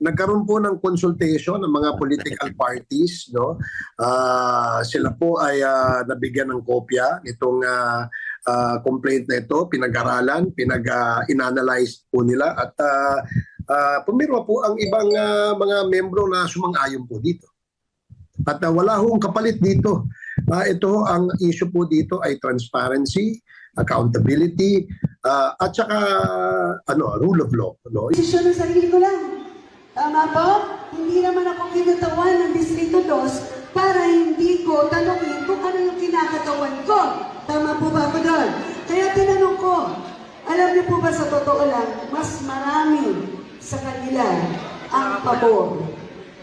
nagkaroon po ng consultation ng mga political parties, no? Sila po ay nabigyan ng kopya nitong complaint na ito, pinag-aralan, inanalyze po nila at pumirma po ang ibang mga membro na sumang-ayon po dito. At wala hong kapalit dito. Ito ang issue po dito ay transparency, accountability, at saka rule of law. No? Desisyon ng sarili ko lang. Tama po? Hindi naman ako kinutawan ng Distrito 2 para hindi ko tanongin kung ano yung kinakatawan ko. Tama po ba ako doon? Kaya tinanong ko, alam niyo po ba sa totoo lang, mas marami sa kanila ang pabor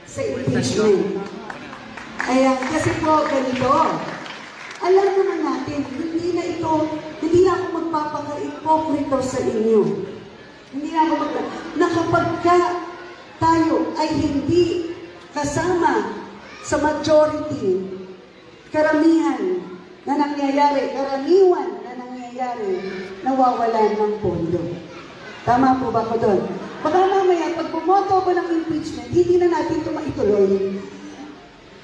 sa impeachment. Ayan, kasi po ganito. Alam naman natin, hindi na ako magpapaka-ipokrito sa inyo. Hindi na ako na kapag tayo ay hindi kasama sa majority, karamihan na nangyayari, karaniwan na nangyayari, nawawalan ng pondo. Tama po ba ko doon? Baka mamaya, pag bumoto ko ng impeachment, hindi na natin ito maituloy.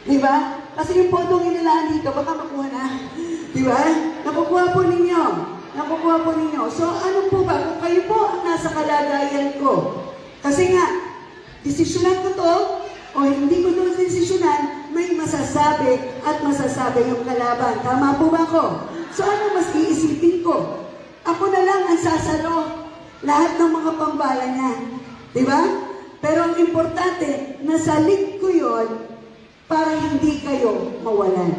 Di ba? Kasi yung podong inilaan dito, baka makuha na. Di ba? Nakukuha po ninyo. Nakukuha po ninyo. So, ano po ba? Kung kayo po ang nasa kalagayan ko, kasi nga, desisyonan ko to, o hindi ko to desisyonan, may masasabi at masasabi yung kalaban. Tama po ba ko? So, ano mas iisipin ko? Ako na lang ang sasalo lahat ng mga pambala niya. Di ba? Pero ang importante, nasalig ko yon para hindi kayo mawalan.